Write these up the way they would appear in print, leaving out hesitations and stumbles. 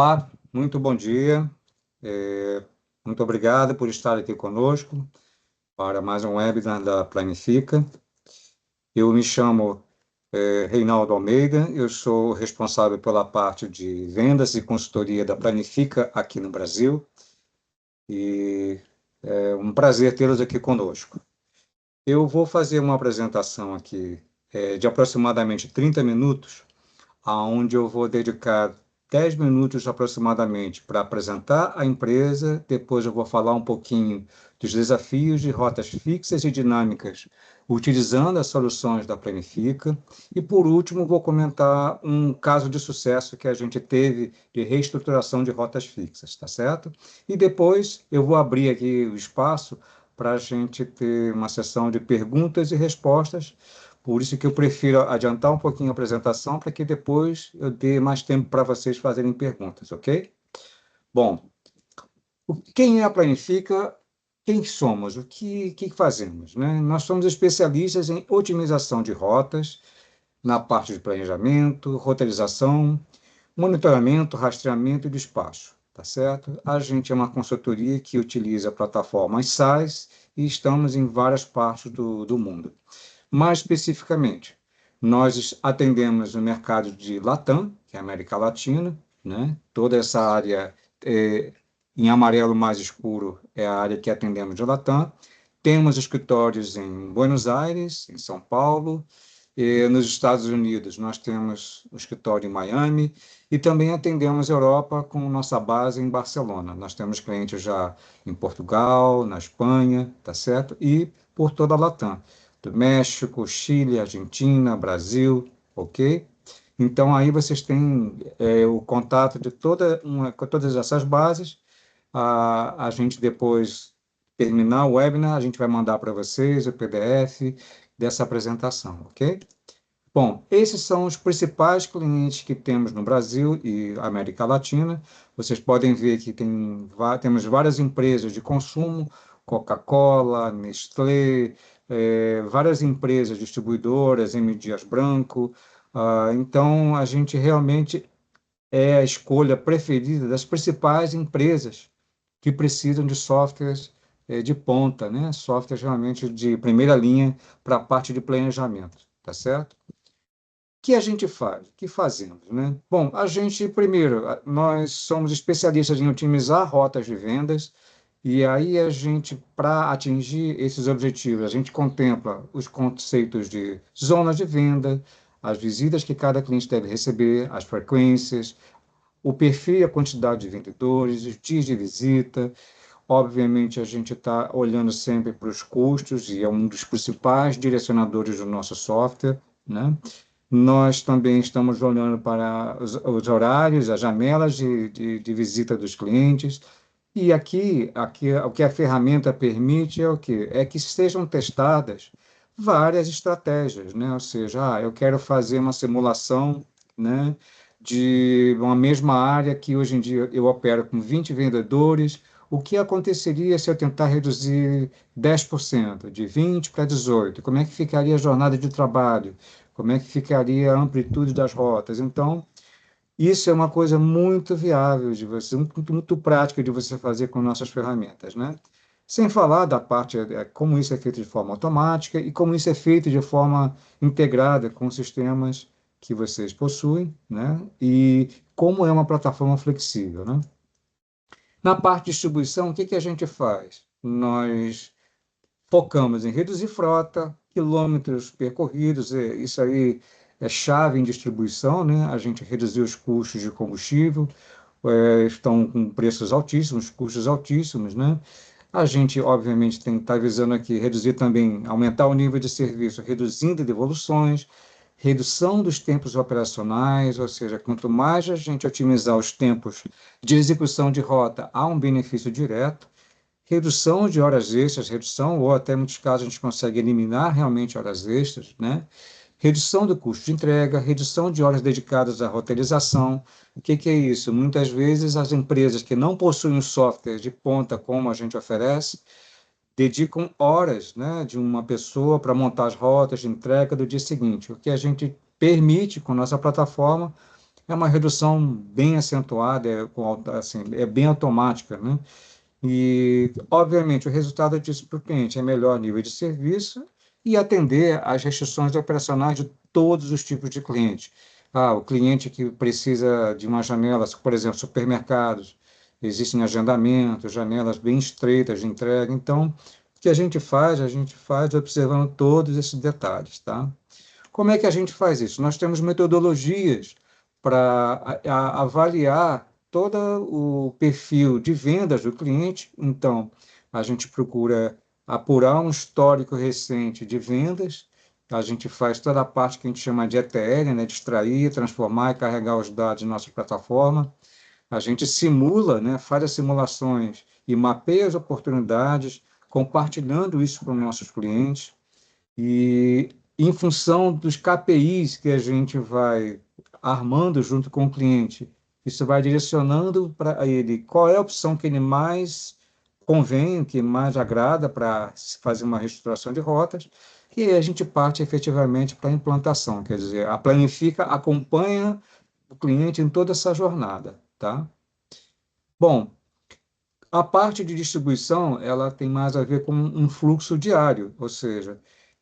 Olá, muito bom dia. É, Muito obrigado por estar aqui conosco para mais um webinar da Planifica. Eu me chamo Reinaldo Almeida, eu sou responsável pela parte de vendas e consultoria da Planifica aqui no Brasil e é um prazer tê-los aqui conosco. Eu vou fazer uma apresentação aqui de aproximadamente 30 minutos, aonde eu vou dedicar 10 minutos aproximadamente para apresentar a empresa, depois eu vou falar um pouquinho dos desafios de rotas fixas e dinâmicas, utilizando as soluções da Planifica, e por último vou comentar um caso de sucesso que a gente teve de reestruturação de rotas fixas, tá certo? E depois eu vou abrir aqui o espaço para a gente ter uma sessão de perguntas e respostas, por isso que eu prefiro adiantar um pouquinho a apresentação para que depois eu dê mais tempo para vocês fazerem perguntas, ok? Bom, quem é a Planifica? Quem somos? O que fazemos, né? Nós somos especialistas em otimização de rotas, na parte de planejamento, roteirização, monitoramento, rastreamento e despacho, tá certo? A gente é uma consultoria que utiliza plataformas SaaS e estamos em várias partes do mundo. Mais especificamente, nós atendemos o mercado de Latam, que é a América Latina, né? Toda essa área em amarelo mais escuro é a área que atendemos de Latam. Temos escritórios em Buenos Aires, em São Paulo, e nos Estados Unidos nós temos o escritório em Miami e também atendemos a Europa com nossa base em Barcelona. Nós temos clientes já em Portugal, na Espanha, tá certo? E por toda a Latam, do México, Chile, Argentina, Brasil, ok? Então aí vocês têm o contato de com todas essas bases. A gente depois terminar o webinar, a gente vai mandar para vocês o PDF dessa apresentação, ok? Bom, esses são os principais clientes que temos no Brasil e América Latina. Vocês podem ver que temos várias empresas de consumo, Coca-Cola, Nestlé, várias empresas distribuidoras, M. Dias Branco. Então, a gente realmente é a escolha preferida das principais empresas que precisam de softwares de ponta, né? Softwares realmente de primeira linha para a parte de planejamento, tá certo? Que a gente faz? O que fazemos, né? Bom, a gente, primeiro, nós somos especialistas em otimizar rotas de vendas, e aí a gente, para atingir esses objetivos, a gente contempla os conceitos de zonas de venda, as visitas que cada cliente deve receber, as frequências, o perfil e a quantidade de vendedores, os dias de visita. Obviamente, a gente está olhando sempre para os custos, e é um dos principais direcionadores do nosso software, né? Nós também estamos olhando para os horários, as janelas de visita dos clientes. E aqui o que a ferramenta permite é o quê? É que sejam testadas várias estratégias, né? Ou seja, eu quero fazer uma simulação, né, de uma mesma área que hoje em dia eu opero com 20 vendedores. O que aconteceria se eu tentar reduzir 10%, de 20 para 18? Como é que ficaria a jornada de trabalho? Como é que ficaria a amplitude das rotas? Então, isso é uma coisa muito viável de você, muito prática de você fazer com nossas ferramentas, né? Sem falar da parte, como isso é feito de forma automática e como isso é feito de forma integrada com os sistemas que vocês possuem, né? E como é uma plataforma flexível, né? Na parte de distribuição, o que que a gente faz? Nós focamos em reduzir frota, quilômetros percorridos, isso aí é chave em distribuição, né? A gente reduziu os custos de combustível, estão com preços altíssimos, custos altíssimos, né? A gente, obviamente, tem que estar visando aqui reduzir também, aumentar o nível de serviço, reduzindo devoluções, redução dos tempos operacionais, ou seja, quanto mais a gente otimizar os tempos de execução de rota, há um benefício direto. Redução de horas extras, redução, ou até em muitos casos a gente consegue eliminar realmente horas extras, né? Redução do custo de entrega, redução de horas dedicadas à roteirização. O que que é isso? Muitas vezes as empresas que não possuem um software de ponta como a gente oferece, dedicam horas, né, de uma pessoa para montar as rotas de entrega do dia seguinte. O que a gente permite com nossa plataforma é uma redução bem acentuada, assim, é bem automática, né? E, obviamente, o resultado disso para o cliente é melhor nível de serviço e atender às restrições operacionais de todos os tipos de clientes. Ah, o cliente que precisa de uma janela, por exemplo, supermercados, existem agendamentos, janelas bem estreitas de entrega. Então, o que a gente faz? A gente faz observando todos esses detalhes, tá? Como é que a gente faz isso? Nós temos metodologias para avaliar todo o perfil de vendas do cliente. Então, a gente procura apurar um histórico recente de vendas. A gente faz toda a parte que a gente chama de ETL, né? De extrair, transformar e carregar os dados na nossa plataforma. A gente simula, né? Faz as simulações e mapeia as oportunidades, compartilhando isso com os nossos clientes. E em função dos KPIs que a gente vai armando junto com o cliente, isso vai direcionando para ele qual é a opção que ele mais convém, que mais agrada para fazer uma reestruturação de rotas, e aí a gente parte efetivamente para a implantação, quer dizer, a Planifica acompanha o cliente em toda essa jornada, tá? Bom, a parte de distribuição, ela tem mais a ver com um fluxo diário, ou seja,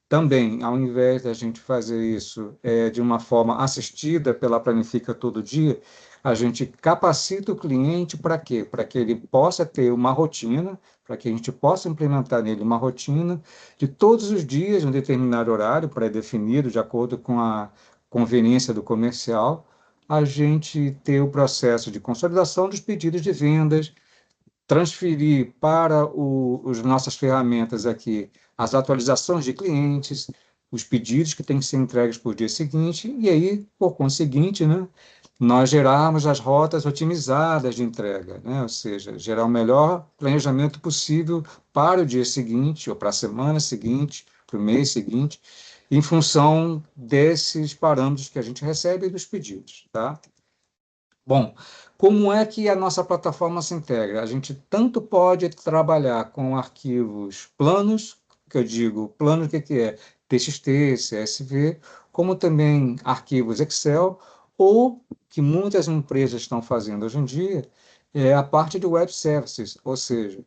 também, ao invés da gente fazer isso de uma forma assistida pela Planifica todo dia, a gente capacita o cliente para quê? Para que ele possa ter uma rotina, para que a gente possa implementar nele uma rotina de todos os dias, em um determinado horário pré-definido, de acordo com a conveniência do comercial, a gente ter o processo de consolidação dos pedidos de vendas, transferir para as nossas ferramentas aqui as atualizações de clientes, os pedidos que têm que ser entregues por dia seguinte, e aí, por conseguinte, né, nós gerarmos as rotas otimizadas de entrega, né, ou seja, gerar o melhor planejamento possível para o dia seguinte, ou para a semana seguinte, para o mês seguinte, em função desses parâmetros que a gente recebe e dos pedidos, tá? Bom, como é que a nossa plataforma se integra? A gente tanto pode trabalhar com arquivos planos, que eu digo, plano o que que é? TXT, CSV, como também arquivos Excel, ou que muitas empresas estão fazendo hoje em dia, é a parte de web services, ou seja,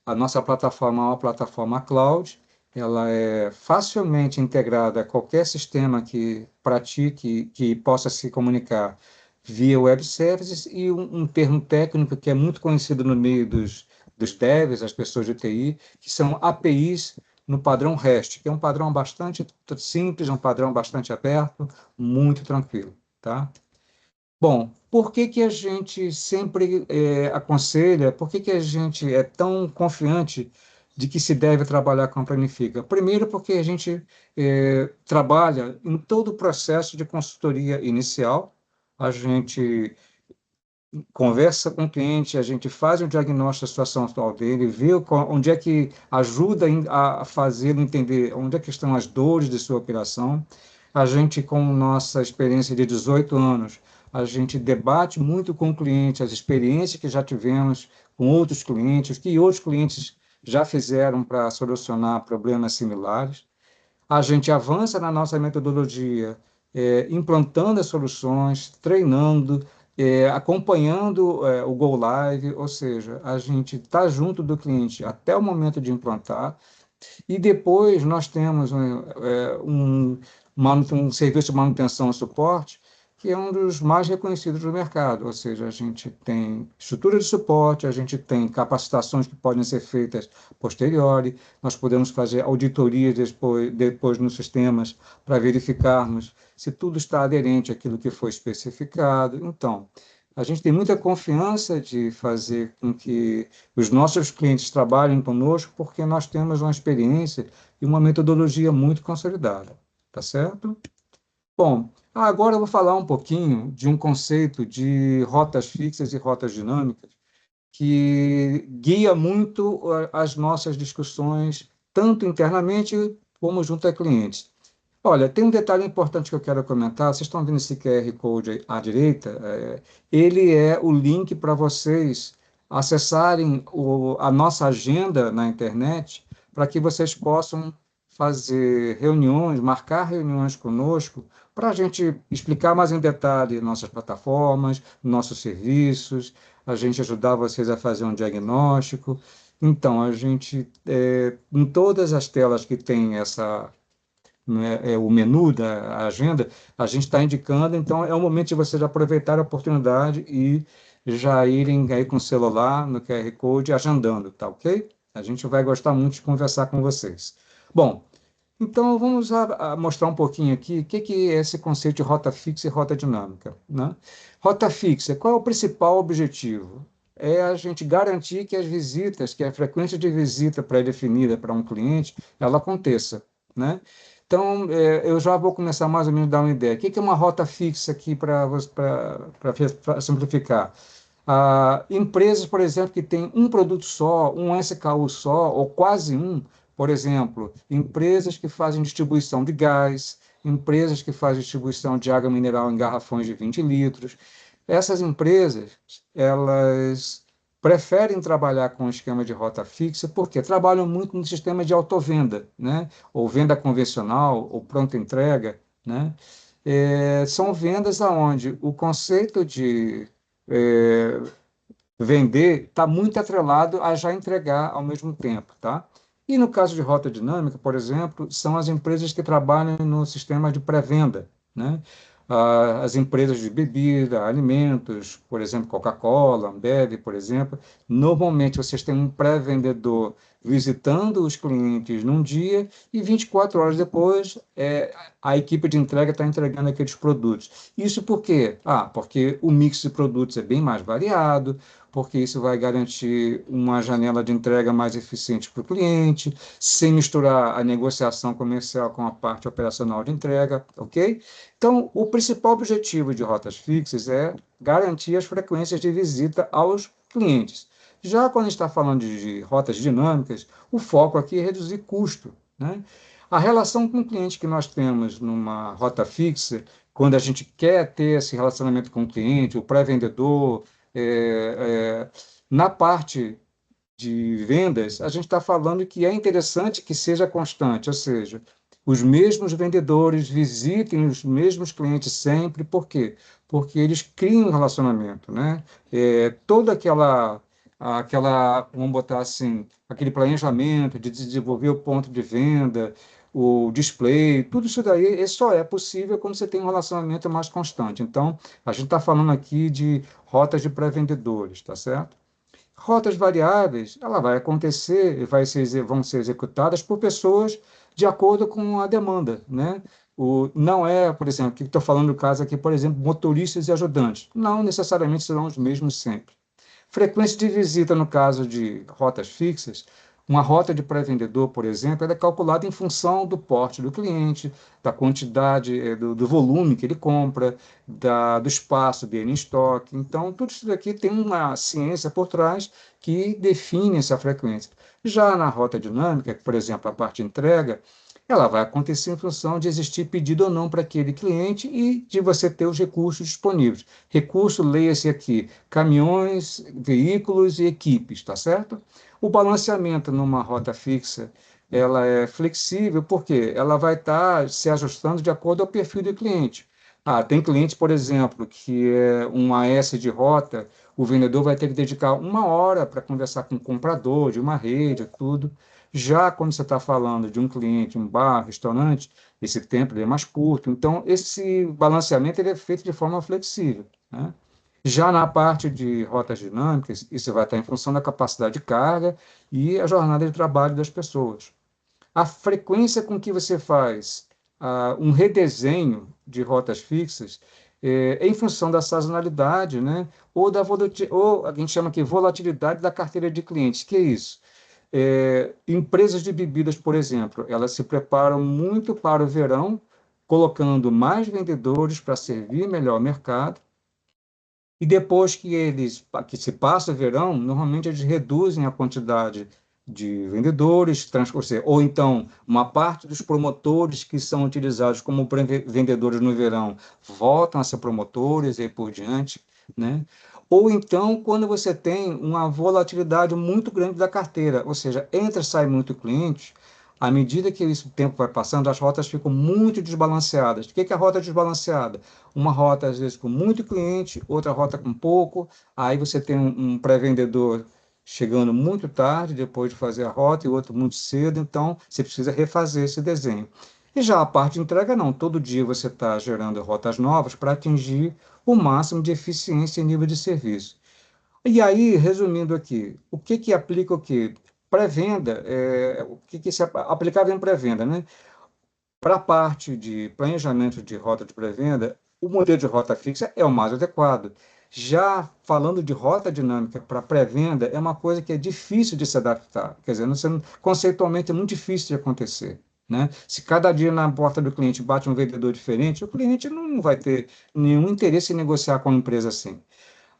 a nossa plataforma é uma plataforma cloud, ela é facilmente integrada a qualquer sistema que pratique, que possa se comunicar via web services e um termo técnico que é muito conhecido no meio dos devs, as pessoas de TI, que são APIs no padrão REST, que é um padrão bastante simples, um padrão bastante aberto, muito tranquilo, tá? Bom, por que que a gente sempre aconselha, por que que a gente é tão confiante de que se deve trabalhar com a Planifica? Primeiro, porque a gente trabalha em todo o processo de consultoria inicial, a gente conversa com o cliente, a gente faz um diagnóstico da situação atual dele, vê onde é que ajuda a fazê-lo entender onde é que estão as dores de sua operação. A gente, com nossa experiência de 18 anos, a gente debate muito com o cliente as experiências que já tivemos com outros clientes, que outros clientes já fizeram para solucionar problemas similares. A gente avança na nossa metodologia, implantando as soluções, treinando, acompanhando o Go Live, ou seja, a gente está junto do cliente até o momento de implantar, e depois nós temos um serviço de manutenção e suporte, que é um dos mais reconhecidos do mercado, ou seja, a gente tem estrutura de suporte, a gente tem capacitações que podem ser feitas posteriori, nós podemos fazer auditorias depois nos sistemas para verificarmos se tudo está aderente àquilo que foi especificado. Então, a gente tem muita confiança de fazer com que os nossos clientes trabalhem conosco, porque nós temos uma experiência e uma metodologia muito consolidada, tá certo? Bom, agora eu vou falar um pouquinho de um conceito de rotas fixas e rotas dinâmicas que guia muito as nossas discussões, tanto internamente como junto a clientes. Olha, tem um detalhe importante que eu quero comentar. Vocês estão vendo esse QR Code aí à direita? Ele é o link para vocês acessarem a nossa agenda na internet para que vocês possam fazer reuniões, marcar reuniões conosco, para a gente explicar mais em detalhe nossas plataformas, nossos serviços, a gente ajudar vocês a fazer um diagnóstico. Então, a gente, em todas as telas que tem essa, né, o menu da agenda, a gente está indicando, então é o momento de vocês aproveitar a oportunidade e já irem aí com o celular no QR Code agendando, tá ok? A gente vai gostar muito de conversar com vocês. Bom, então vamos mostrar um pouquinho aqui o que é esse conceito de rota fixa e rota dinâmica, né? Rota fixa, qual é o principal objetivo? É a gente garantir que as visitas, que a frequência de visita pré-definida para um cliente, ela aconteça, né? Então, eu já vou começar mais ou menos a dar uma ideia. O que é uma rota fixa aqui para simplificar? Empresas, por exemplo, que têm um produto só, um SKU só, ou quase um, por exemplo, empresas que fazem distribuição de gás, empresas que fazem distribuição de água mineral em garrafões de 20 litros. Essas empresas, elas preferem trabalhar com o esquema de rota fixa porque trabalham muito no sistema de autovenda, né? Ou venda convencional, ou pronta entrega, né? São vendas aonde o conceito de é, vender está muito atrelado a já entregar ao mesmo tempo, tá? E no caso de rota dinâmica, por exemplo, são as empresas que trabalham no sistema de pré-venda, né? As empresas de bebida, alimentos, por exemplo, Coca-Cola, Ambev, por exemplo, normalmente vocês têm um pré-vendedor visitando os clientes num dia e 24 horas depois a equipe de entrega está entregando aqueles produtos. Isso por quê? Porque o mix de produtos é bem mais variado, porque isso vai garantir uma janela de entrega mais eficiente para o cliente, sem misturar a negociação comercial com a parte operacional de entrega, ok? Então, o principal objetivo de rotas fixas é garantir as frequências de visita aos clientes. Já quando está falando de rotas dinâmicas, o foco aqui é reduzir custo, né? A relação com o cliente que nós temos numa rota fixa, quando a gente quer ter esse relacionamento com o cliente, o pré-vendedor, é, na parte de vendas, a gente está falando que é interessante que seja constante, ou seja, os mesmos vendedores visitem os mesmos clientes sempre, por quê? Porque eles criam um relacionamento, né? Toda vamos botar assim, aquele planejamento de desenvolver o ponto de venda, o display, tudo isso daí só é possível quando você tem um relacionamento mais constante. Então, a gente está falando aqui de rotas de pré-vendedores, tá certo? Rotas variáveis, ela vai acontecer, vão ser executadas por pessoas de acordo com a demanda, né? Não é, por exemplo, que estou falando do caso aqui, por exemplo, motoristas e ajudantes. Não necessariamente serão os mesmos sempre. Frequência de visita, no caso de rotas fixas, uma rota de pré-vendedor, por exemplo, ela é calculada em função do porte do cliente, da quantidade, do volume que ele compra, do espaço dele em estoque. Então, tudo isso daqui tem uma ciência por trás que define essa frequência. Já na rota dinâmica, por exemplo, a parte de entrega, ela vai acontecer em função de existir pedido ou não para aquele cliente e de você ter os recursos disponíveis. Recurso, leia-se aqui, caminhões, veículos e equipes, tá certo? O balanceamento numa rota fixa, ela é flexível, porque ela vai estar se ajustando de acordo ao perfil do cliente. Tem cliente, por exemplo, que é um AS de rota, o vendedor vai ter que dedicar 1 hora para conversar com o comprador de uma rede, tudo. Já quando você está falando de um cliente, um bar, restaurante, esse tempo ele é mais curto. Então, esse balanceamento ele é feito de forma flexível, né? Já na parte de rotas dinâmicas, isso vai estar em função da capacidade de carga e a jornada de trabalho das pessoas. A frequência com que você faz um redesenho de rotas fixas é em função da sazonalidade, né? Ou a gente chama aqui volatilidade da carteira de clientes. Que é isso? Empresas de bebidas, por exemplo, elas se preparam muito para o verão, colocando mais vendedores para servir melhor o mercado. E depois que se passa o verão, normalmente eles reduzem a quantidade de vendedores, ou então uma parte dos promotores que são utilizados como vendedores no verão voltam a ser promotores e aí por diante, né? Ou então quando você tem uma volatilidade muito grande da carteira, ou seja, entra e sai muito cliente, À medida que o tempo vai passando, as rotas ficam muito desbalanceadas. O que que é a rota desbalanceada? Uma rota, às vezes, com muito cliente, outra rota com pouco. Aí você tem um pré-vendedor chegando muito tarde, depois de fazer a rota, e outro muito cedo. Então, você precisa refazer esse desenho. E já a parte de entrega, não. Todo dia você está gerando rotas novas para atingir o máximo de eficiência e nível de serviço. E aí, resumindo aqui, o que que aplica o quê? Pré-venda, o que que se aplicava em pré-venda, né? Para a parte de planejamento de rota de pré-venda, o modelo de rota fixa é o mais adequado. Já falando de rota dinâmica para pré-venda, é uma coisa que é difícil de se adaptar. Quer dizer, conceitualmente é muito difícil de acontecer. Né? Se cada dia na porta do cliente bate um vendedor diferente, o cliente não vai ter nenhum interesse em negociar com a empresa assim.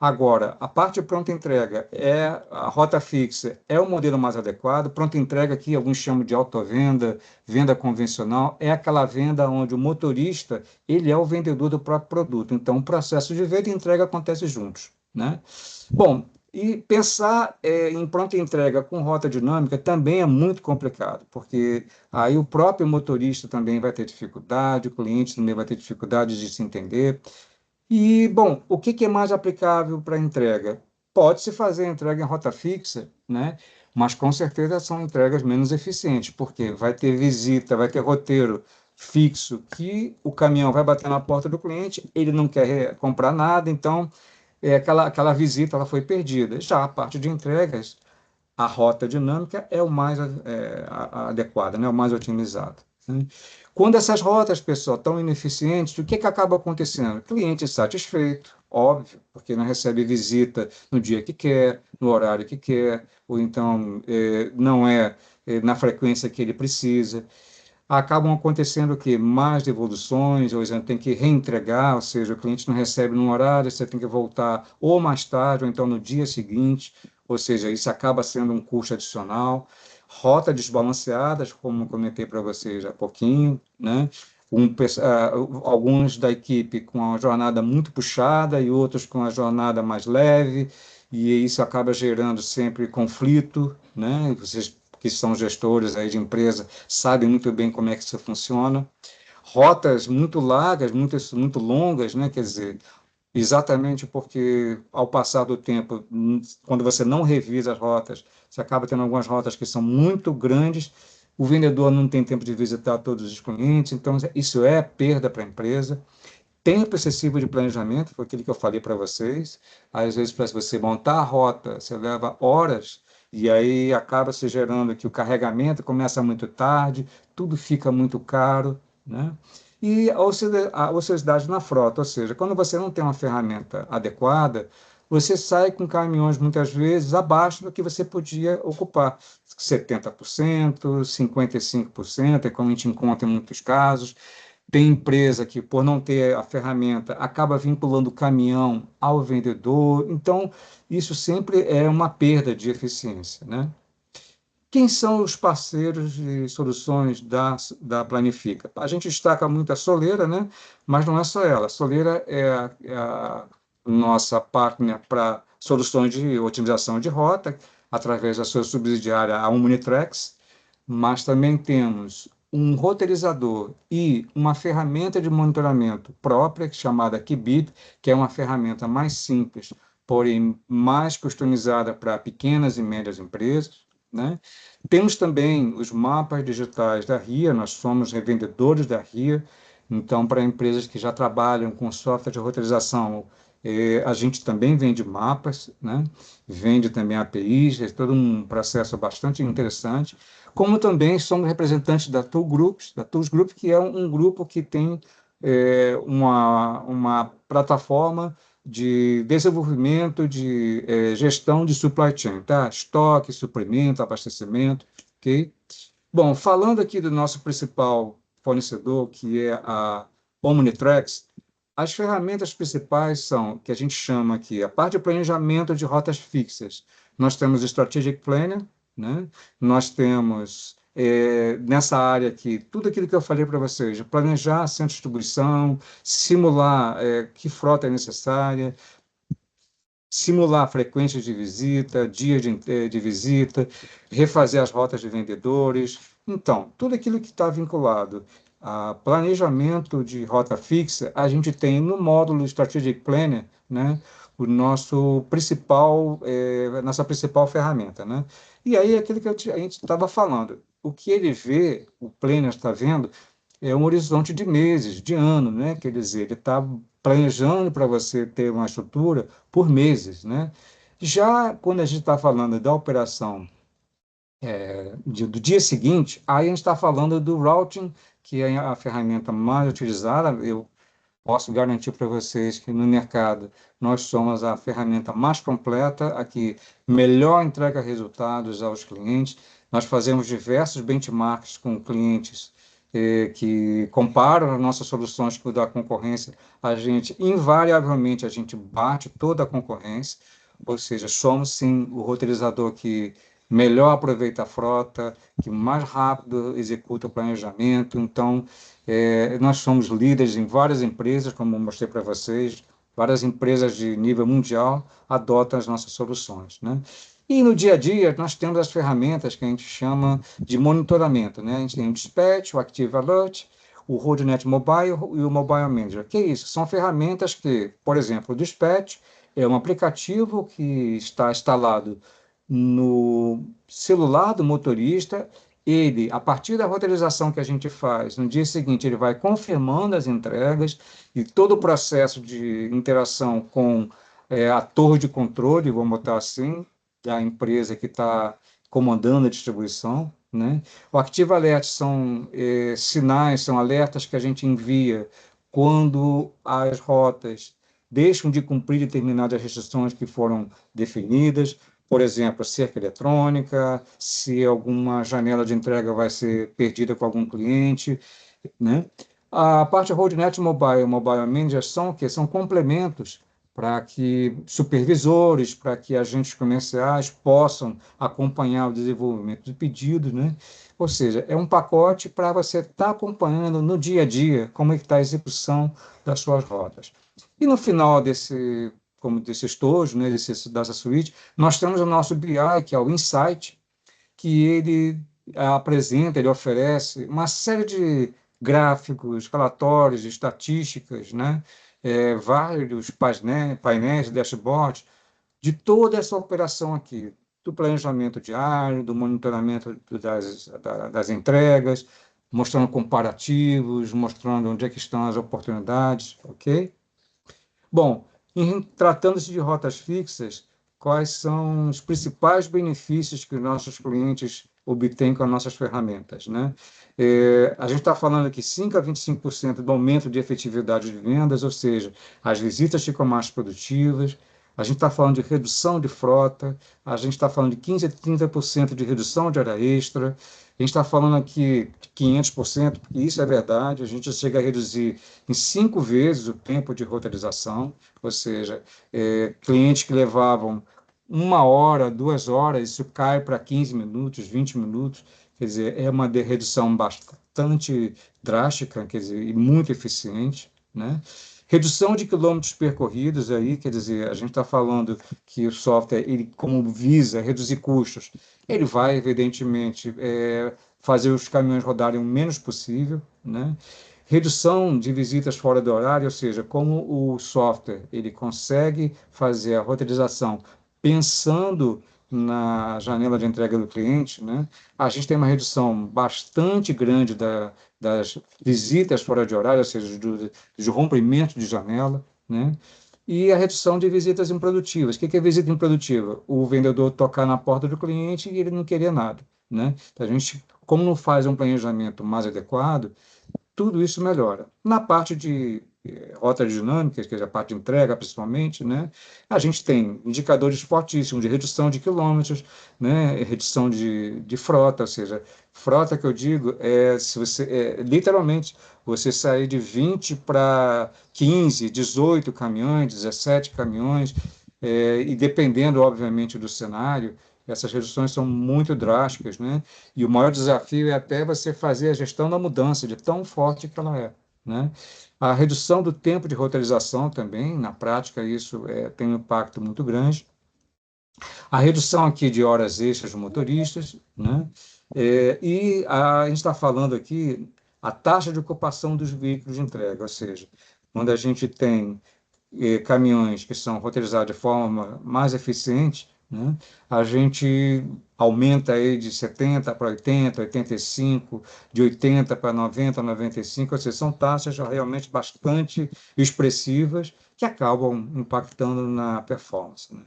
Agora, a parte de pronta entrega é a rota fixa, é o modelo mais adequado. Pronta entrega aqui, alguns chamam de autovenda, venda convencional, é aquela venda onde o motorista, ele é o vendedor do próprio produto. Então, o processo de venda e entrega acontece juntos, né? Bom, e pensar em pronta entrega com rota dinâmica também é muito complicado, porque aí o próprio motorista também vai ter dificuldade, o cliente também vai ter dificuldade de se entender. E, bom, o que que é mais aplicável para entrega? Pode-se fazer entrega em rota fixa, né? Mas com certeza são entregas menos eficientes, porque vai ter visita, vai ter roteiro fixo que o caminhão vai bater na porta do cliente, ele não quer comprar nada, então aquela visita ela foi perdida. Já a parte de entregas, a rota dinâmica é o mais adequada, né? O mais otimizado. Né? Quando essas rotas, pessoal, estão ineficientes, o que que acaba acontecendo? Cliente insatisfeito, óbvio, porque não recebe visita no dia que quer, no horário que quer, ou então não na frequência que ele precisa. Acabam acontecendo o quê? Mais devoluções, ou exemplo, tem que reentregar, ou seja, o cliente não recebe num horário, você tem que voltar ou mais tarde, ou então no dia seguinte, ou seja, isso acaba sendo um custo adicional. Rotas desbalanceadas, como comentei para vocês há pouquinho, né? Alguns da equipe com a jornada muito puxada e outros com a jornada mais leve, e isso acaba gerando sempre conflito, né? Vocês que são gestores aí de empresa sabem muito bem como é que isso funciona. Rotas muito largas, muito longas, né? Quer dizer, exatamente porque ao passar do tempo, quando você não revisa as rotas, você acaba tendo algumas rotas que são muito grandes, o vendedor não tem tempo de visitar todos os clientes, então isso é perda para a empresa. Tempo excessivo de planejamento, foi aquilo que eu falei para vocês. Às vezes, para você montar a rota, você leva horas, e aí acaba se gerando que o carregamento começa muito tarde, tudo fica muito caro, né? E a ociosidade na frota, ou seja, quando você não tem uma ferramenta adequada, você sai com caminhões muitas vezes abaixo do que você podia ocupar. 70%, 55%, é como a gente encontra em muitos casos. Tem empresa que, por não ter a ferramenta, acaba vinculando o caminhão ao vendedor. Então, isso sempre é uma perda de eficiência, né? Quem são os parceiros de soluções da Planifica? A gente destaca muito a Soleira, né? Mas não é só ela. A Soleira é a nossa partner para soluções de otimização de rota, através da sua subsidiária, a Omnitrax, mas também temos um roteirizador e uma ferramenta de monitoramento própria, chamada Kibit, que é uma ferramenta mais simples, porém mais customizada para pequenas e médias empresas, né? Temos também os mapas digitais da RIA, nós somos revendedores da RIA, então, para empresas que já trabalham com software de roteirização, a gente também vende mapas, né? Vende também APIs, é todo um processo bastante interessante. Como também somos representantes da Tools Group, que é um grupo que tem uma plataforma de desenvolvimento, de gestão de supply chain, tá? Estoque, suprimento, abastecimento, ok? Bom, falando aqui do nosso principal fornecedor, que é a Omnitrax, as ferramentas principais são, que a gente chama aqui, a parte de planejamento de rotas fixas. Nós temos o Strategic Planner, né? Nós temos, nessa área aqui, tudo aquilo que eu falei para vocês, planejar centro de distribuição, simular que frota é necessária, simular frequências de visita, dias de visita, refazer as rotas de vendedores, Então, tudo aquilo que está vinculado a planejamento de rota fixa, a gente tem no módulo Strategic Planner, né, o nosso principal, nossa principal ferramenta, né? E aí, aquilo que a gente estava falando, o que ele vê, o Planner está vendo, é um horizonte de meses, de ano, né? Quer dizer, ele está planejando para você ter uma estrutura por meses, né? Já quando a gente está falando da operação do dia seguinte, aí a gente está falando do routing, que é a ferramenta mais utilizada. Eu posso garantir para vocês que no mercado nós somos a ferramenta mais completa, a que melhor entrega resultados aos clientes. Nós fazemos diversos benchmarks com clientes que comparam as nossas soluções com a da concorrência. Invariavelmente, a gente bate toda a concorrência, ou seja, somos sim o roteirizador que melhor aproveita a frota, que mais rápido executa o planejamento. Então, nós somos líderes em várias empresas, como eu mostrei para vocês, várias empresas de nível mundial adotam as nossas soluções, né? E no dia a dia, nós temos as ferramentas que a gente chama de monitoramento, né? A gente tem o Dispatch, o Active Alert, o RoadNet Mobile e o Mobile Manager. Que é isso? São ferramentas que, por exemplo, o Dispatch é um aplicativo que está instalado no celular do motorista. Ele, a partir da roteirização que a gente faz, no dia seguinte ele vai confirmando as entregas e todo o processo de interação com a torre de controle, vamos botar assim, da empresa que está comandando a distribuição, né? O Active Alert são sinais, são alertas que a gente envia quando as rotas deixam de cumprir determinadas restrições que foram definidas. Por exemplo, cerca eletrônica, se alguma janela de entrega vai ser perdida com algum cliente, né? A parte RoadNet Mobile, Mobile Manager são o quê? São complementos para que supervisores, para que agentes comerciais possam acompanhar o desenvolvimento de pedidos, né? Ou seja, é um pacote para você estar acompanhando no dia a dia como é que está a execução das suas rotas. E no final desse estojo, né, dessa suíte, nós temos o nosso BI, que é o Insight, que ele apresenta, ele oferece uma série de gráficos, relatórios, estatísticas, né? Vários painéis, dashboards, de toda essa operação aqui, do planejamento diário, do monitoramento das entregas, mostrando comparativos, mostrando onde é que estão as oportunidades, ok? Bom, tratando-se de rotas fixas, quais são os principais benefícios que os nossos clientes obtêm com as nossas ferramentas, né? A gente está falando aqui 5 a 25% do aumento de efetividade de vendas, ou seja, as visitas ficam mais produtivas. A gente está falando de redução de frota, a gente está falando de 15 a 30% de redução de hora extra, a gente está falando aqui de 500%, porque isso é verdade, a gente chega a reduzir em 5 vezes o tempo de roteirização, ou seja, clientes que levavam 1 hora, 2 horas, isso cai para 15 minutos, 20 minutos, quer dizer, é uma redução bastante drástica, quer dizer, e muito eficiente, né? Redução de quilômetros percorridos aí, quer dizer, a gente está falando que o software, ele como visa reduzir custos, ele vai, evidentemente, fazer os caminhões rodarem o menos possível, né? Redução de visitas fora do horário, ou seja, como o software ele consegue fazer a roteirização pensando na janela de entrega do cliente, né? A gente tem uma redução bastante grande das visitas fora de horário, ou seja, do rompimento de janela, né? E a redução de visitas improdutivas. O que é visita improdutiva? O vendedor tocar na porta do cliente e ele não querer nada, né? Então, a gente, como não faz um planejamento mais adequado, tudo isso melhora. Na parte de rotas dinâmicas, que é a parte de entrega, principalmente, né, a gente tem indicadores fortíssimos de redução de quilômetros, né, redução de frota, ou seja, frota que eu digo se você, literalmente, você sair de 20 para 15, 18 caminhões, 17 caminhões, e dependendo, obviamente, do cenário, essas reduções são muito drásticas, né? E o maior desafio é até você fazer a gestão da mudança, de tão forte que ela é, né? A redução do tempo de roteirização também, na prática, isso tem um impacto muito grande. A redução aqui de horas extras dos motoristas, né? E a gente está falando aqui a taxa de ocupação dos veículos de entrega, ou seja, quando a gente tem caminhões que são roteirizados de forma mais eficiente, né, a gente aumenta aí de 70 para 80, 85, de 80 para 90, 95, ou seja, são taxas já realmente bastante expressivas que acabam impactando na performance, né?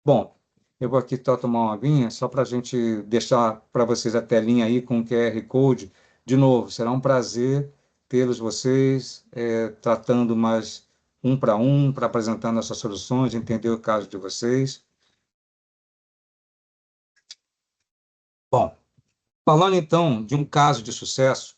Bom, eu vou aqui só tomar uma aguinha, só para a gente deixar para vocês a telinha aí com o QR Code. De novo, será um prazer tê-los vocês tratando mais para apresentando essas soluções, entender o caso de vocês. Bom, falando então de um caso de sucesso,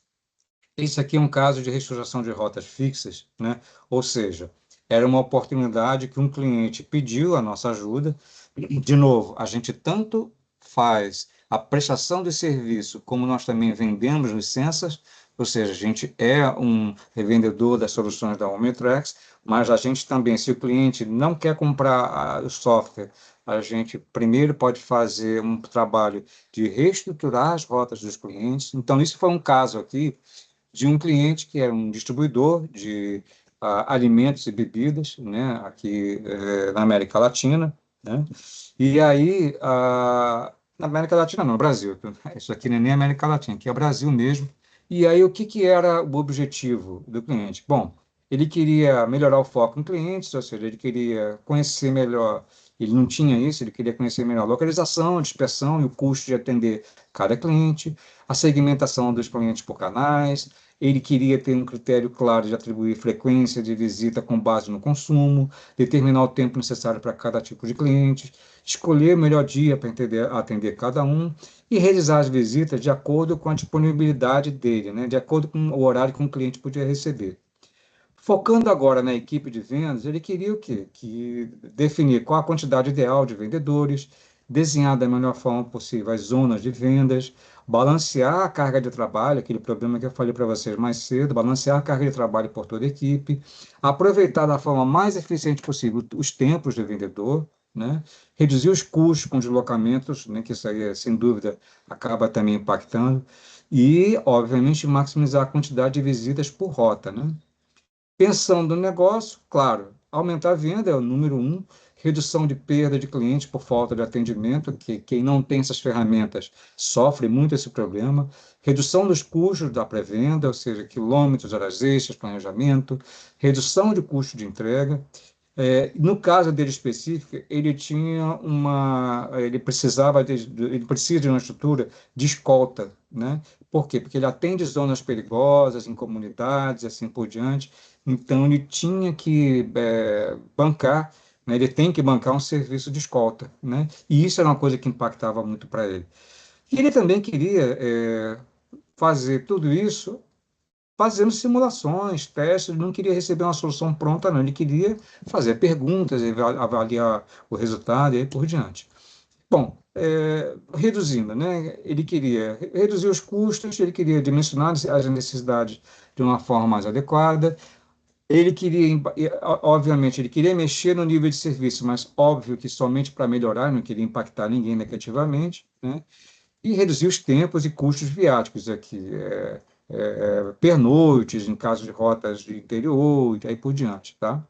esse aqui é um caso de reestruturação de rotas fixas, né? Ou seja, era uma oportunidade que um cliente pediu a nossa ajuda. De novo, a gente tanto faz a prestação de serviço, como nós também vendemos licenças, ou seja, a gente é um revendedor das soluções da Omnitrax, mas a gente também, se o cliente não quer comprar o software, a gente primeiro pode fazer um trabalho de reestruturar as rotas dos clientes. Então, isso foi um caso aqui de um cliente que era um distribuidor de alimentos e bebidas, né, aqui na América Latina, né? E aí, na América Latina, não, no Brasil, isso aqui não é nem América Latina, aqui é Brasil mesmo. E aí, o que que era o objetivo do cliente? Bom, ele queria melhorar o foco em clientes, ou seja, ele queria conhecer melhor, ele não tinha isso, ele queria conhecer melhor a localização, a dispersão e o custo de atender cada cliente, a segmentação dos clientes por canais, ele queria ter um critério claro de atribuir frequência de visita com base no consumo, determinar o tempo necessário para cada tipo de cliente, escolher o melhor dia para atender cada um e realizar as visitas de acordo com a disponibilidade dele, né, de acordo com o horário que um cliente podia receber. Focando agora na equipe de vendas, ele queria o quê? Que definir qual a quantidade ideal de vendedores, desenhar da melhor forma possível as zonas de vendas, balancear a carga de trabalho, aquele problema que eu falei para vocês mais cedo, balancear a carga de trabalho por toda a equipe, aproveitar da forma mais eficiente possível os tempos do vendedor, né? Reduzir os custos com deslocamentos, né? Que isso aí, sem dúvida, acaba também impactando, e, obviamente, maximizar a quantidade de visitas por rota, né? Pensando no negócio, claro, aumentar a venda é o número um, redução de perda de clientes por falta de atendimento, que quem não tem essas ferramentas sofre muito esse problema, redução dos custos da pré-venda, ou seja, quilômetros, horas extras, planejamento, redução de custo de entrega. No caso dele específico, ele precisa de uma estrutura de escolta, né? Por quê? Porque ele atende zonas perigosas, em comunidades, assim por diante. Então, ele tinha que bancar, né? Ele tem que bancar um serviço de escolta, né? E isso era uma coisa que impactava muito para ele. E ele também queria fazer tudo isso fazendo simulações, testes, ele não queria receber uma solução pronta, não, ele queria fazer perguntas, avaliar o resultado e aí por diante. Bom, reduzindo, né, ele queria reduzir os custos, ele queria dimensionar as necessidades de uma forma mais adequada, ele queria, obviamente, ele queria mexer no nível de serviço, mas óbvio que somente para melhorar, não queria impactar ninguém negativamente, né? E reduzir os tempos e custos viáticos aqui, pernoites, em caso de rotas de interior e aí por diante, tá?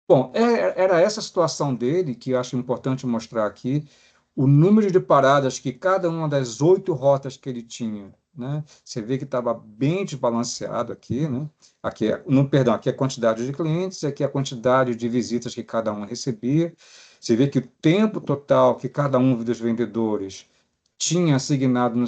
Bom, era essa a situação dele que eu acho importante mostrar aqui, o número de paradas que cada uma das 8 rotas que ele tinha, né? Você vê que estava bem desbalanceado aqui, né? Aqui, no, perdão, aqui é a quantidade de clientes, aqui é a quantidade de visitas que cada um recebia. Você vê que o tempo total que cada um dos vendedores tinha assignado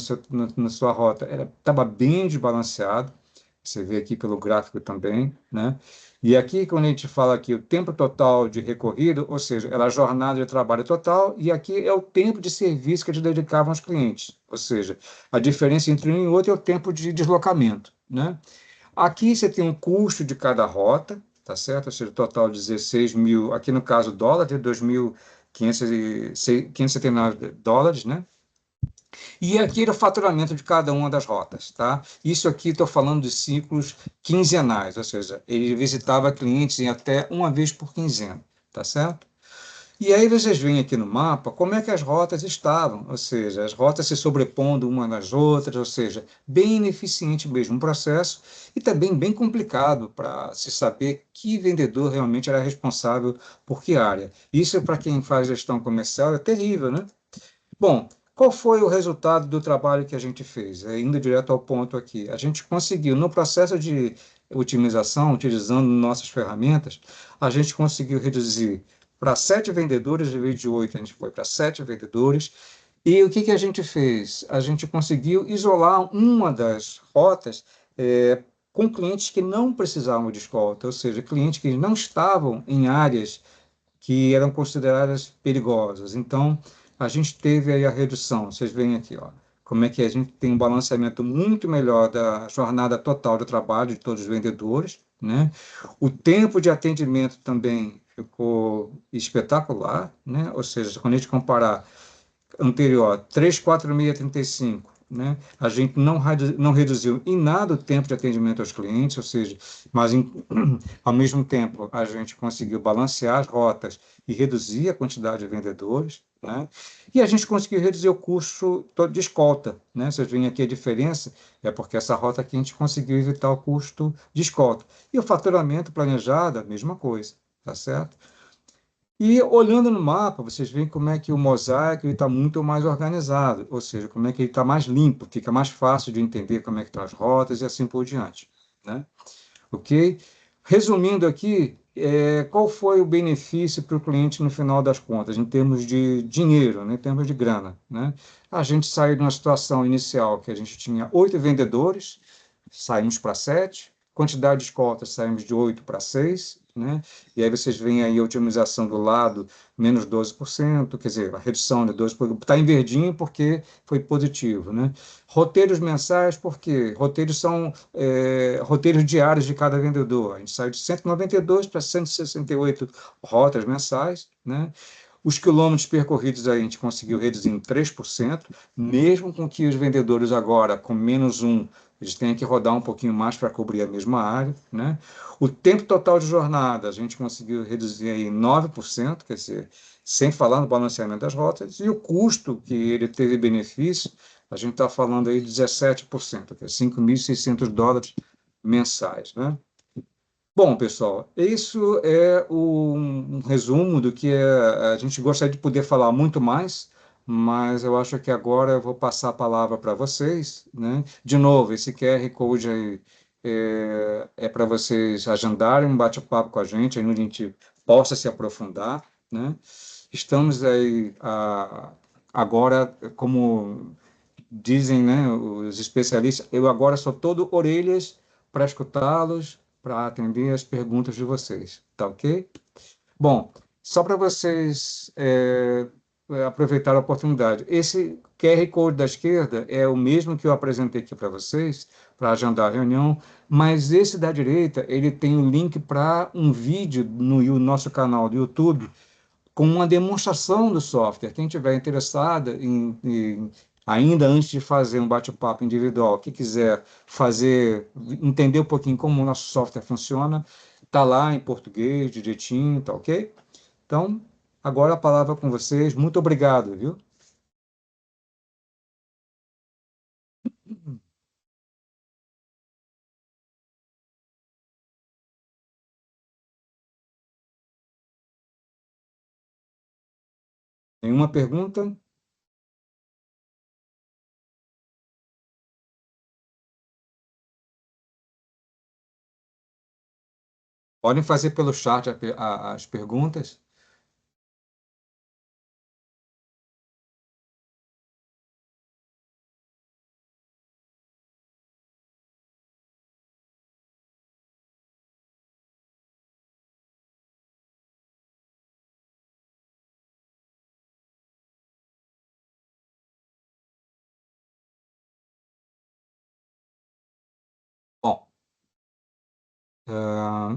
na sua rota estava bem desbalanceado. Você vê aqui pelo gráfico também, né? E aqui, quando a gente fala aqui o tempo total de recorrido, ou seja, era a jornada de trabalho total, e aqui é o tempo de serviço que eles dedicavam aos clientes, ou seja, a diferença entre um e outro é o tempo de deslocamento, né? Aqui você tem um custo de cada rota, tá certo? Ou seja, total de 16 mil, aqui no caso dólar, de 2.579 dólares, né? E aqui era o faturamento de cada uma das rotas, tá? Isso aqui estou falando de ciclos quinzenais, ou seja, ele visitava clientes em até uma vez por quinzena, tá certo? E aí vocês veem aqui no mapa como é que as rotas estavam, ou seja, as rotas se sobrepondo uma nas outras, ou seja, bem ineficiente mesmo o processo e também bem complicado para se saber que vendedor realmente era responsável por que área. Isso para quem faz gestão comercial é terrível, né? Bom, qual foi o resultado do trabalho que a gente fez? Indo direto ao ponto aqui, a gente conseguiu, no processo de otimização, utilizando nossas ferramentas, a gente conseguiu reduzir para 7 vendedores, em vez de 8, a gente foi para 7 vendedores. E o que que a gente fez? A gente conseguiu isolar uma das rotas com clientes que não precisavam de escolta, ou seja, clientes que não estavam em áreas que eram consideradas perigosas. Então, a gente teve aí a redução. Vocês veem aqui, ó, como é que a gente tem um balanceamento muito melhor da jornada total do trabalho de todos os vendedores, né? O tempo de atendimento também ficou espetacular, né? Ou seja, quando a gente comparar anterior, 34635, né? A gente não reduziu em nada o tempo de atendimento aos clientes, ou seja, mas ao mesmo tempo a gente conseguiu balancear as rotas e reduzir a quantidade de vendedores, né? E a gente conseguiu reduzir o custo de escolta, né? Vocês veem aqui a diferença, é porque essa rota aqui a gente conseguiu evitar o custo de escolta. E o faturamento planejado, a mesma coisa, tá certo? E olhando no mapa, vocês veem como é que o mosaico está muito mais organizado, ou seja, como é que ele está mais limpo, fica mais fácil de entender como é que estão as rotas e assim por diante, né? Ok? Resumindo aqui, qual foi o benefício para o cliente no final das contas, em termos de dinheiro, né, em termos de grana, né? A gente saiu de uma situação inicial que a gente tinha 8 vendedores, saímos para 7, quantidade de cotas saímos de 8 para 6, né? E aí vocês veem aí a otimização do lado, menos 12%, quer dizer, a redução de 12%, está em verdinho porque foi positivo, né? Roteiros mensais, por quê? Roteiros são roteiros diários de cada vendedor. A gente saiu de 192 para 168 rotas mensais, né? Os quilômetros percorridos aí a gente conseguiu reduzir em 3%, mesmo com que os vendedores agora, com menos um, eles tenham que rodar um pouquinho mais para cobrir a mesma área, né? O tempo total de jornada a gente conseguiu reduzir aí em 9%, quer dizer, sem falar no balanceamento das rotas, e o custo que ele teve benefício, a gente está falando aí de 17%, que é US$ 5.600 mensais, né? Bom, pessoal, isso é um resumo do que a gente gostaria de poder falar muito mais, mas eu acho que agora eu vou passar a palavra para vocês, né? De novo, esse QR Code aí para vocês agendarem um bate-papo com a gente, aí onde a gente possa se aprofundar, né? Estamos aí agora, como dizem, né, os especialistas, eu agora sou todo orelhas para escutá-los, para atender as perguntas de vocês, tá ok? Bom, só para vocês aproveitar a oportunidade, esse QR Code da esquerda é o mesmo que eu apresentei aqui para vocês, para agendar a reunião, mas esse da direita, ele tem o link para um vídeo no nosso canal do YouTube, com uma demonstração do software. Quem tiver interessado ainda antes de fazer um bate-papo individual, que quiser fazer, entender um pouquinho como o nosso software funciona, está lá em português, direitinho, tá ok? Então, agora a palavra é com vocês. Muito obrigado, viu? Nenhuma pergunta? Podem fazer pelo chat as perguntas. Bom, ah,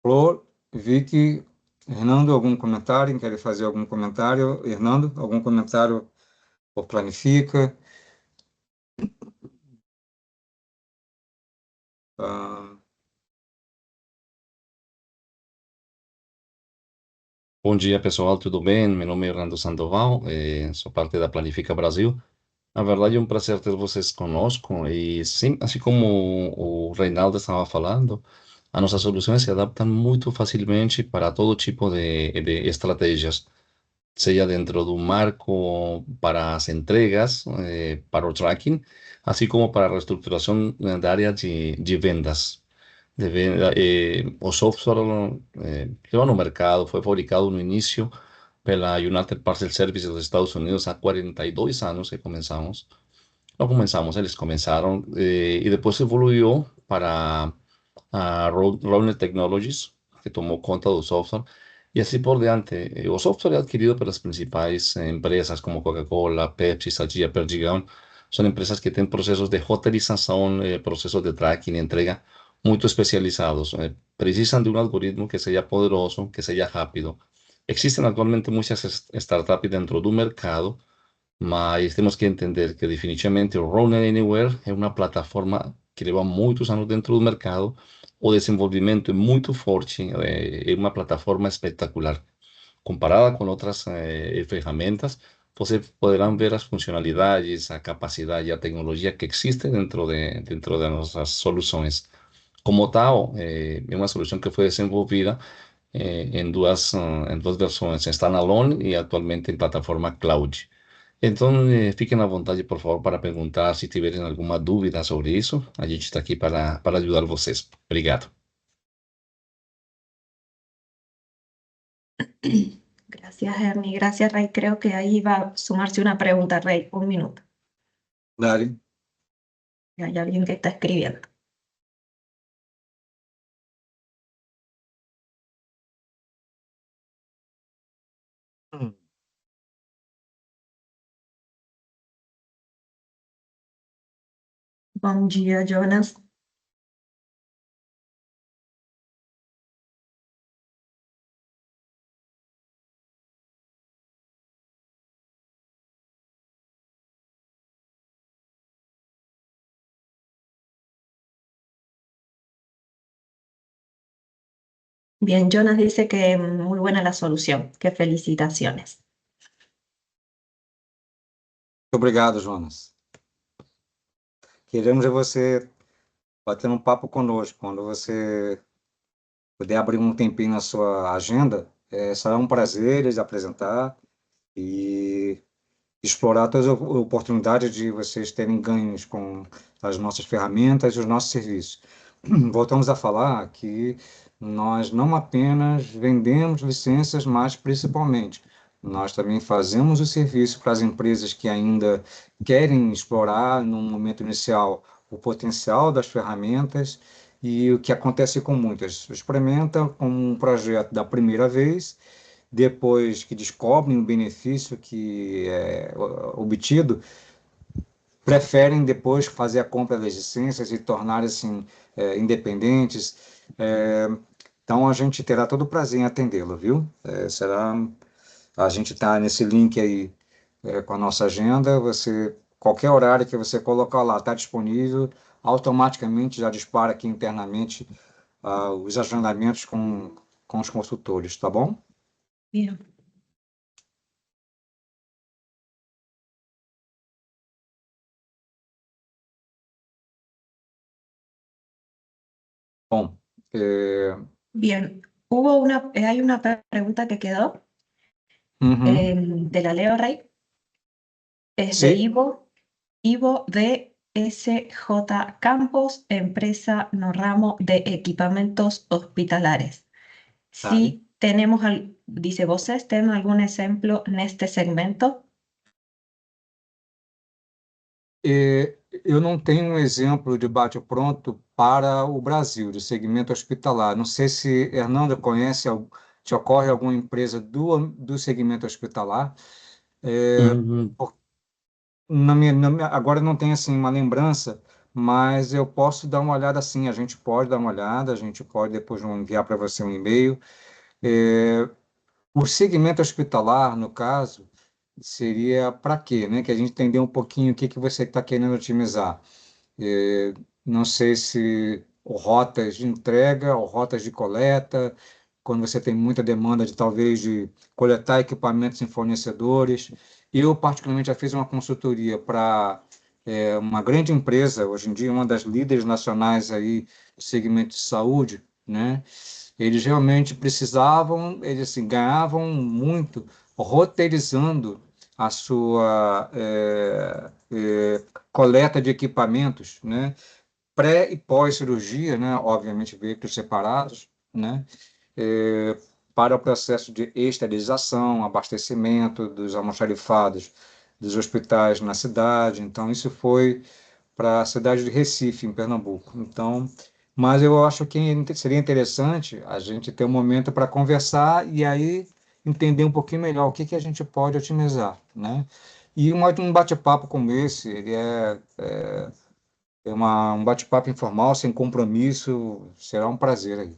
Flor, Vicky, Hernando, algum comentário? Quer fazer algum comentário? Hernando, algum comentário por Planifica? Ah, Bom dia, pessoal, tudo bem? Meu nome é Orlando Sandoval, sou parte da Planifica Brasil. Na verdade, é um prazer ter vocês conosco e sim, assim como o Reinaldo estava falando, as nossas soluções se adaptam muito facilmente para todo tipo de estratégias, seja dentro do marco para as entregas, para o tracking, assim como para a reestruturação da área de vendas. O software que va no mercado foi fabricado no início pela United Parcel Services dos Estados Unidos há 42 anos que começamos. Não começamos, eles começaram e depois evoluiu para a Rollnet Technologies, que tomou conta do software, e assim por diante. O software é adquirido pelas principais empresas como Coca-Cola, Pepsi, Sadia, Perdigão. São empresas que têm processos de roteirização, processos de tracking e entrega muito especializados. Precisam de um algoritmo que seja poderoso, que seja rápido. Existem atualmente muitas startups dentro do mercado, mas temos que entender que definitivamente o Run Anywhere é uma plataforma que leva muitos anos dentro do mercado. O desenvolvimento é muito forte, é uma plataforma espetacular. Comparada com outras ferramentas, você poderá ver as funcionalidades, a capacidade, a tecnologia que existe dentro de nossas soluções. Como tal, é uma solução que foi desenvolvida em duas versões, standalone e atualmente em plataforma cloud. Então, fiquem à vontade, por favor, para perguntar se tiverem alguma dúvida sobre isso. A gente está aqui para ajudar vocês. Obrigado. Gracias, Ernie. Gracias, Rey. Creo que ahí va a sumarse una pregunta, Rey. Un minuto. Dale. Hay alguien que está escribiendo. Hum. Bom dia, Jonas. Bien, Jonas dice que muy buena la solución. Que felicitaciones. Muito obrigado, Jonas. Queremos você batendo um papo conosco. Quando você puder abrir um tempinho na sua agenda, será um prazer lhes apresentar e explorar todas as oportunidades de vocês terem ganhos com as nossas ferramentas e os nossos serviços. Voltamos a falar que nós não apenas vendemos licenças, mas principalmente nós também fazemos o serviço para as empresas que ainda querem explorar, no momento inicial, o potencial das ferramentas. E o que acontece com muitas, experimentam com um projeto da primeira vez, depois que descobrem o benefício que é obtido, preferem depois fazer a compra das licenças e tornar assim independentes. É, então a gente terá todo o prazer em atendê-lo, viu? Será a gente está nesse link aí com a nossa agenda. Você qualquer horário que você colocar lá está disponível, automaticamente já dispara aqui internamente os agendamentos com os consultores, tá bom? Bien. Bom, Bien. Hay una pregunta que quedó uhum, de la Leo Rey. Es de sim, Ivo de SJ Campos, empresa no ramo de equipamientos hospitalares. tá. Si tenemos, dice, ¿vocês tienen algún ejemplo en este segmento? Eu não tenho um exemplo de bate-pronto para o Brasil, de segmento hospitalar. Não sei se Hernando conhece, te ocorre alguma empresa do segmento hospitalar. Uhum. Agora não tenho assim uma lembrança, mas eu posso dar uma olhada sim. A gente pode dar uma olhada, a gente pode depois enviar para você um e-mail. O segmento hospitalar, no caso, seria para quê, né? Que a gente entender um pouquinho o que que você está querendo otimizar. Não sei se rotas de entrega ou rotas de coleta, quando você tem muita demanda de talvez de coletar equipamentos em fornecedores. Eu, particularmente, já fiz uma consultoria para uma grande empresa, hoje em dia uma das líderes nacionais aí do segmento de saúde, né? Eles realmente precisavam, eles assim, ganhavam muito roteirizando a sua coleta de equipamentos, né? Pré e pós-cirurgia, né? Obviamente veículos separados, né? eh, para o processo de esterilização, abastecimento dos almoxarifados dos hospitais na cidade. Então, isso foi para a cidade de Recife, em Pernambuco. Então, mas eu acho que seria interessante a gente ter um momento para conversar e aí entender um pouquinho melhor o que que a gente pode otimizar, né? E um bate-papo como esse, ele um bate-papo informal, sem compromisso, será um prazer aí.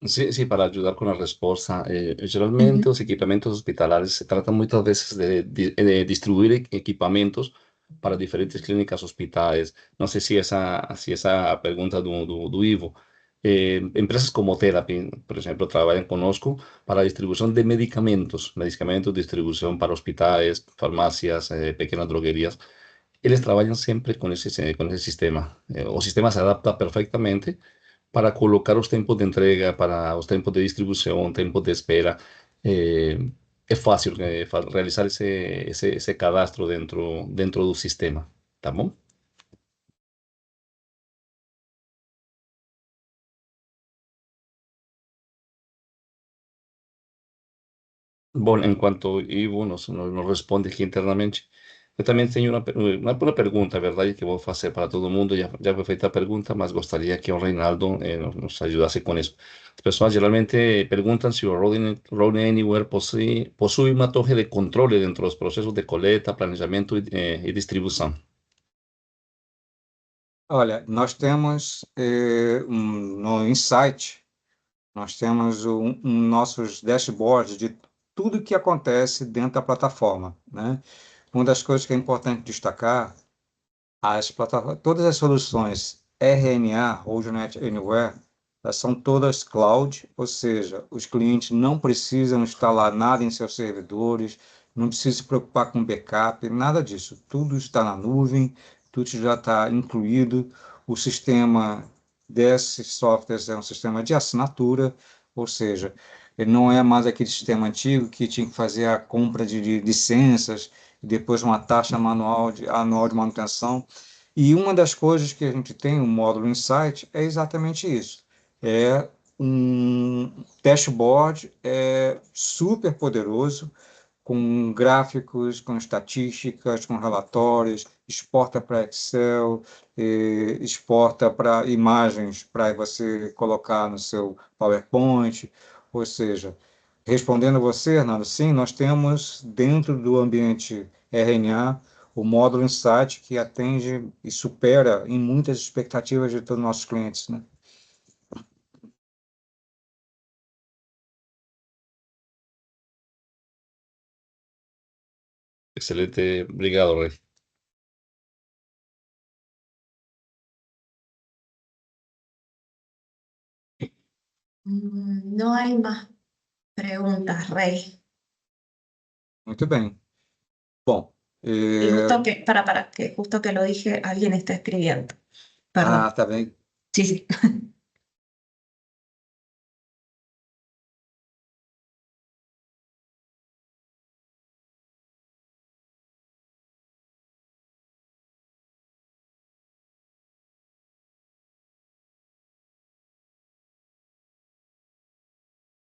Sí, sí, para ayudar con la respuesta. Generalmente Ujú. los equipamientos hospitalarios se tratan muchas veces de distribuir equipamientos para diferentes clínicas, hospitales. No sé si esa pregunta do Ivo. Empresas como Therapy, por ejemplo, trabajan conozco para distribución de medicamentos, distribución para hospitales, farmacias, pequeñas droguerías. Ellos trabajan siempre con ese sistema. O sistema se adapta perfectamente para colocar os tempos de entrega, para os tempos de distribuição, tempos de espera. É fácil realizar esse cadastro dentro do sistema, tá bom? Bom, enquanto Ivo nos responde aqui internamente, eu também tenho uma pergunta, verdade, que vou fazer para todo mundo. Já foi feita a pergunta, mas gostaria que o Reinaldo nos ajudasse com isso. As pessoas geralmente perguntam se o Rolling Anywhere possui uma torre de controle dentro dos processos de coleta, planejamento e distribuição. Olha, nós temos no Insight, nós temos nossos dashboards de tudo que acontece dentro da plataforma, né? Uma das coisas que é importante destacar, todas as soluções RNA, RoadNet Anywhere, elas são todas cloud, ou seja, os clientes não precisam instalar nada em seus servidores, não precisam se preocupar com backup, nada disso. Tudo está na nuvem, tudo já está incluído. O sistema desses softwares é um sistema de assinatura, ou seja, ele não é mais aquele sistema antigo que tinha que fazer a compra de licenças e depois uma taxa anual de manutenção. E uma das coisas que a gente tem, o módulo Insight, é exatamente isso. É um dashboard super poderoso, com gráficos, com estatísticas, com relatórios, exporta para Excel, exporta para imagens para você colocar no seu PowerPoint. Ou seja, respondendo você, Hernando, sim, nós temos dentro do ambiente RNA o módulo Insight que atende e supera em muitas expectativas de todos os nossos clientes, né? Excelente, obrigado, Rei. No hay más preguntas, Rey. Muito bem. Bom, Y que justo que lo dije, alguien está escribiendo. Perdón. tá bem. Sí, sí.